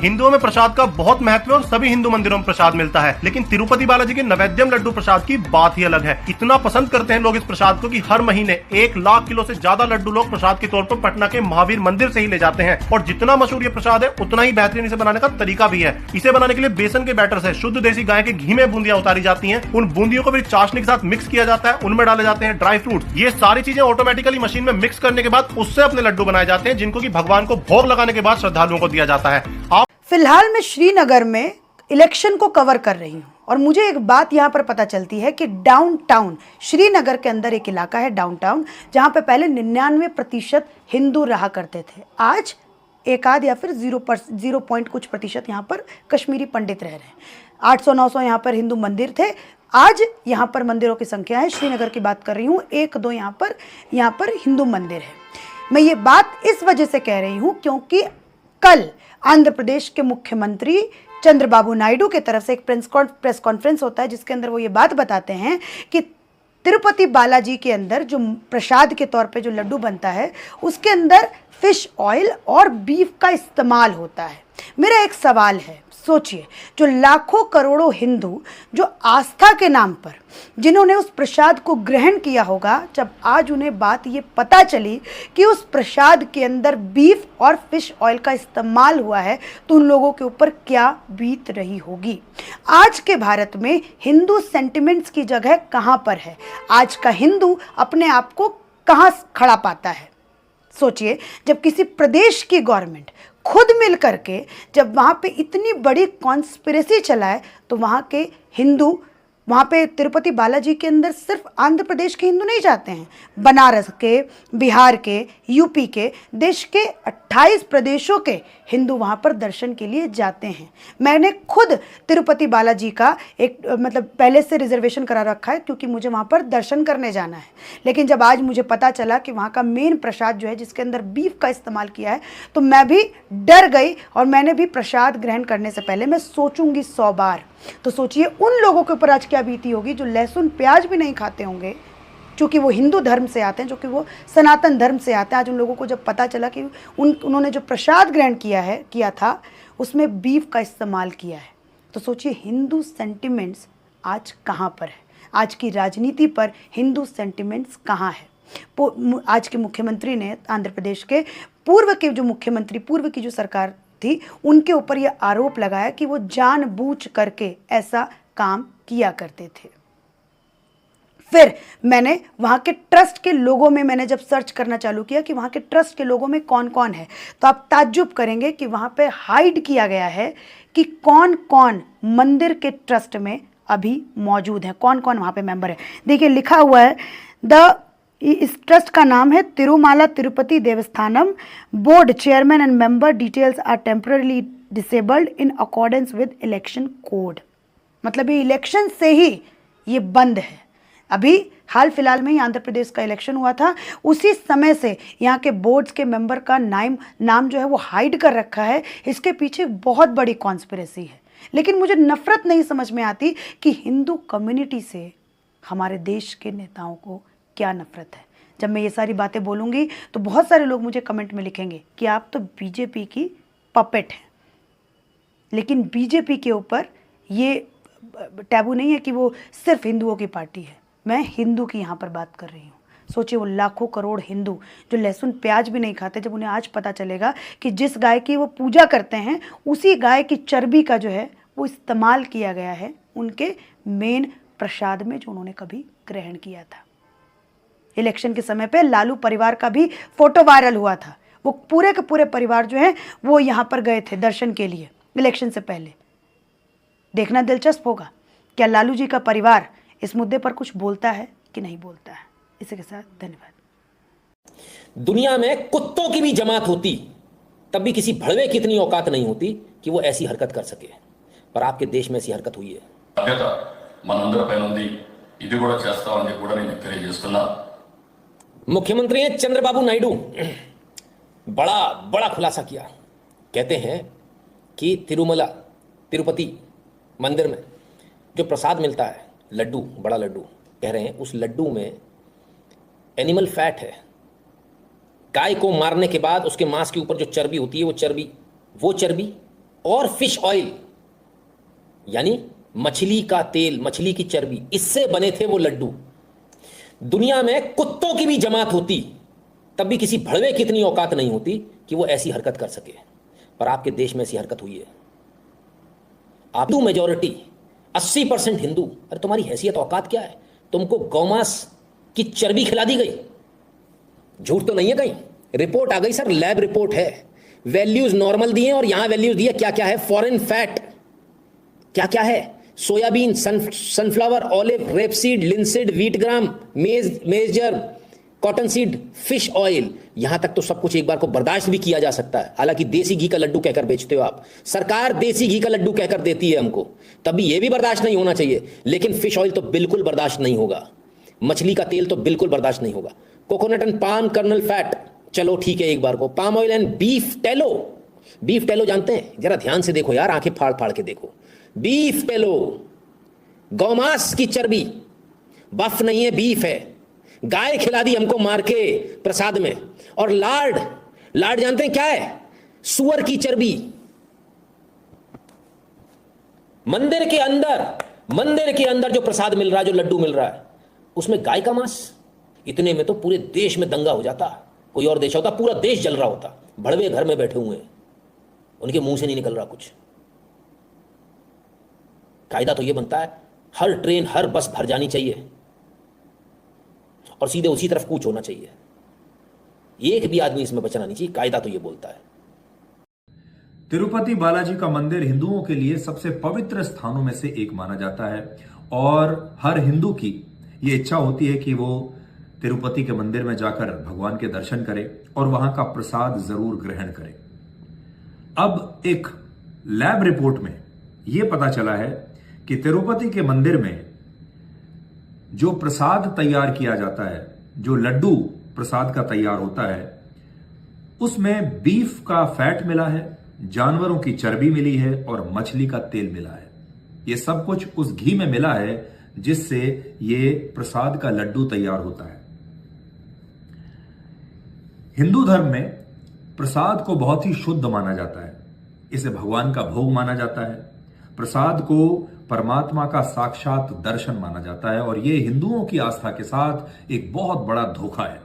हिंदुओं में प्रसाद का बहुत महत्व है और सभी हिंदू मंदिरों में प्रसाद मिलता है, लेकिन तिरुपति बालाजी के नैवेद्यम लड्डू प्रसाद की बात ही अलग है। इतना पसंद करते हैं लोग इस प्रसाद को कि हर महीने 1 लाख किलो से ज्यादा लड्डू लोग प्रसाद के तौर पर पटना के महावीर मंदिर से ही ले जाते हैं। और जितना मशहूर ये प्रसाद है उतना ही बेहतरीन इसे बनाने का तरीका भी है। इसे बनाने के लिए बेसन के बैटर से शुद्ध देसी गाय के घी में बूंदियां उतारी जाती हैं। उन बूंदियों को भी चाशनी के साथ मिक्स किया जाता है, उनमें डाले जाते हैं ड्राई फ्रूट। ये सारी चीजें ऑटोमेटिकली मशीन में मिक्स करने के बाद उससे अपने लड्डू बनाए जाते हैं, जिनको की भगवान को भोग लगाने के बाद श्रद्धालुओं को दिया जाता है। फिलहाल मैं श्रीनगर में इलेक्शन को कवर कर रही हूँ और मुझे एक बात यहाँ पर पता चलती है कि डाउनटाउन श्रीनगर के अंदर एक इलाका है डाउनटाउन, जहाँ पे पहले 99% हिंदू रहा करते थे। आज एक आध या फिर 0 पॉइंट कुछ प्रतिशत यहाँ पर कश्मीरी पंडित रह रहे हैं। 800-900 यहाँ पर हिंदू मंदिर थे। आज यहाँ पर मंदिरों की संख्या है, श्रीनगर की बात कर रही हूँ, 1-2 यहाँ पर हिंदू मंदिर है। मैं ये बात इस वजह से कह रही हूँ क्योंकि कल आंध्र प्रदेश के मुख्यमंत्री चंद्रबाबू नायडू की तरफ से एक प्रेस कॉन्फ्रेंस होता है, जिसके अंदर वो ये बात बताते हैं कि तिरुपति बालाजी के अंदर जो प्रसाद के तौर पे जो लड्डू बनता है उसके अंदर फिश ऑयल और बीफ का इस्तेमाल होता है। मेरा एक सवाल है, सोचिए, जो लाखों करोड़ों हिंदू जो आस्था के नाम पर जिन्होंने उस प्रसाद को ग्रहण किया होगा, जब आज उन्हें बात ये पता चली कि उस प्रसाद के अंदर बीफ और फिश ऑयल का इस्तेमाल हुआ है, तो उन लोगों के ऊपर क्या बीत रही होगी। आज के भारत में हिंदू सेंटिमेंट्स की जगह कहाँ पर है? आज का हिंदू अपने आप को कहाँ खड़ा पाता है? सोचिए, जब किसी प्रदेश की गवर्नमेंट खुद मिल करके जब वहाँ पे इतनी बड़ी कॉन्स्पिरेसी चलाए, तो वहाँ के हिंदू, वहाँ पे तिरुपति बालाजी के अंदर सिर्फ आंध्र प्रदेश के हिंदू नहीं जाते हैं, बनारस के, बिहार के, यूपी के, देश के 28 प्रदेशों के हिंदू वहाँ पर दर्शन के लिए जाते हैं। मैंने खुद तिरुपति बालाजी का एक पहले से रिजर्वेशन करा रखा है क्योंकि मुझे वहाँ पर दर्शन करने जाना है। लेकिन जब आज मुझे पता चला कि वहाँ का मेन प्रसाद जो है जिसके अंदर बीफ का इस्तेमाल किया है, तो मैं भी डर गई और मैंने भी प्रसाद ग्रहण करने से पहले मैं सोचूंगी 100 बार। तो सोचिए उन लोगों के ऊपर आज क्या बीती होगी जो लहसुन प्याज भी नहीं खाते होंगे, क्योंकि वो हिंदू धर्म से आते हैं, जो कि वो सनातन धर्म से आते हैं। आज उन लोगों को जब पता चला कि उन्होंने जो प्रसाद ग्रहण किया था उसमें बीफ का इस्तेमाल किया है, तो सोचिए हिंदू सेंटिमेंट्स आज कहाँ पर है? आज की राजनीति पर हिंदू सेंटिमेंट्स कहाँ है? आज के मुख्यमंत्री ने आंध्र प्रदेश के पूर्व की जो सरकार थी, उनके ऊपर यह आरोप लगाया कि वो जानबूझ करके ऐसा काम किया करते थे। फिर मैंने वहाँ के ट्रस्ट के लोगों में मैंने जब सर्च करना चालू किया कि वहाँ के ट्रस्ट के लोगों में कौन कौन है, तो आप ताज्जुब करेंगे कि वहाँ पे हाइड किया गया है कि कौन कौन मंदिर के ट्रस्ट में अभी मौजूद है, कौन कौन वहाँ पे मेंबर है। देखिए लिखा हुआ है, इस ट्रस्ट का नाम है Tirumala Tirupati Devasthanam board chairman and member details are temporarily disabled in accordance with election code. मतलब ये इलेक्शन से ही ये बंद है। अभी हाल फिलहाल में ही आंध्र प्रदेश का इलेक्शन हुआ था, उसी समय से यहाँ के बोर्ड्स के मेंबर का नाम जो है वो हाइड कर रखा है। इसके पीछे बहुत बड़ी कॉन्स्पिरेसी है। लेकिन मुझे नफरत नहीं समझ में आती कि हिंदू कम्युनिटी से हमारे देश के नेताओं को क्या नफरत है। जब मैं ये सारी बातें बोलूँगी तो बहुत सारे लोग मुझे कमेंट में लिखेंगे कि आप तो बीजेपी की पपेट हैं, लेकिन बीजेपी के ऊपर ये टैबू नहीं है कि वो सिर्फ हिंदुओं की पार्टी है। मैं हिंदू की यहाँ पर बात कर रही हूँ। सोचिए वो लाखों करोड़ हिंदू जो लहसुन प्याज भी नहीं खाते, जब उन्हें आज पता चलेगा कि जिस गाय की वो पूजा करते हैं उसी गाय की चर्बी का जो है वो इस्तेमाल किया गया है उनके मेन प्रसाद में जो उन्होंने कभी ग्रहण किया था। इलेक्शन के समय पे लालू परिवार का भी फोटो वायरल हुआ था। वो पूरे के पूरे परिवार जो है वो यहाँ पर गए थे दर्शन के लिए इलेक्शन से पहले। देखना दिलचस्प होगा क्या लालू जी का परिवार इस मुद्दे पर कुछ बोलता है कि नहीं बोलता है। इसी के साथ धन्यवाद। दुनिया में कुत्तों की भी जमात होती तब भी किसी भड़वे की इतनी औकात नहीं होती कि वो ऐसी हरकत कर सके, पर आपके देश में ऐसी हरकत हुई है। मुख्यमंत्री चंद्रबाबू नायडू बड़ा खुलासा किया। कहते हैं कि तिरुपति मंदिर में जो प्रसाद मिलता है, लड्डू, बड़ा लड्डू, कह रहे हैं उस लड्डू में एनिमल फैट है। गाय को मारने के बाद उसके मांस के ऊपर जो चर्बी होती है वो चर्बी और फिश ऑयल यानी मछली का तेल, मछली की चर्बी, इससे बने थे वो लड्डू। दुनिया में कुत्तों की भी जमात होती तब भी किसी भड़वे की इतनी औकात नहीं होती कि वो ऐसी हरकत कर सके, पर आपके देश में ऐसी हरकत हुई है। आप हिंदू मेजॉरिटी 80% हिंदू, अरे तुम्हारी हैसियत औकात क्या है? तुमको गौमांस की चर्बी खिला दी गई। झूठ तो नहीं है कहीं, रिपोर्ट आ गई सर, लैब रिपोर्ट है, वैल्यूज नॉर्मल दिए और यहां वैल्यूज दिए क्या क्या है, फॉरेन फैट क्या क्या है, soybean, sunflower, olive, rapeseed, linseed, wheat gram, maize, cotton seed, fish oil, यहां तक तो सब कुछ एक बार को बर्दाश्त भी किया जा सकता है। हालांकि देसी घी का लड्डू कहकर बेचते हो आप, सरकार देसी घी का लड्डू कहकर देती है हमको, तभी यह भी बर्दाश्त नहीं होना चाहिए। लेकिन फिश ऑयल तो बिल्कुल बर्दाश्त नहीं होगा, मछली का तेल तो बिल्कुल बर्दाश्त नहीं होगा। Coconut and palm kernel fat, चलो ठीक है एक बार को। Palm oil and beef tallow, beef tallow जानते हैं? जरा ध्यान से देखो यार, आंखें फाड़ फाड़ के देखो। बीफ टेलो, गौमांस की चर्बी, बफ नहीं है, बीफ है, गाय खिला दी हमको मार के प्रसाद में। और लार्ड, लार्ड जानते हैं क्या है? सुअर की चर्बी। मंदिर के अंदर जो प्रसाद मिल रहा है, जो लड्डू मिल रहा है, उसमें गाय का मांस। इतने में तो पूरे देश में दंगा हो जाता। कोई और देश होता पूरा देश जल रहा होता। भड़वे घर में बैठे हुए हैं, उनके मुंह से नहीं निकल रहा कुछ। कायदा तो यह बनता है हर ट्रेन हर बस भर जानी चाहिए और सीधे उसी तरफ कूच होना चाहिए, एक भी आदमी इसमें बचना नहीं चाहिए। कायदा तो यह बोलता है। तिरुपति बालाजी का मंदिर हिंदुओं के लिए सबसे पवित्र स्थानों में से एक माना जाता है और हर हिंदू की यह इच्छा होती है कि वो तिरुपति के मंदिर में जाकर भगवान के दर्शन करे और वहां का प्रसाद जरूर ग्रहण करे। अब एक लैब रिपोर्ट में यह पता चला है कि तिरुपति के मंदिर में जो प्रसाद तैयार किया जाता है, जो लड्डू प्रसाद का तैयार होता है, उसमें बीफ का फैट मिला है, जानवरों की चर्बी मिली है और मछली का तेल मिला है। यह सब कुछ उस घी में मिला है जिससे ये प्रसाद का लड्डू तैयार होता है। हिंदू धर्म में प्रसाद को बहुत ही शुद्ध माना जाता है, इसे भगवान का भोग माना जाता है। प्रसाद को परमात्मा का साक्षात दर्शन माना जाता है और यह हिंदुओं की आस्था के साथ एक बहुत बड़ा धोखा है।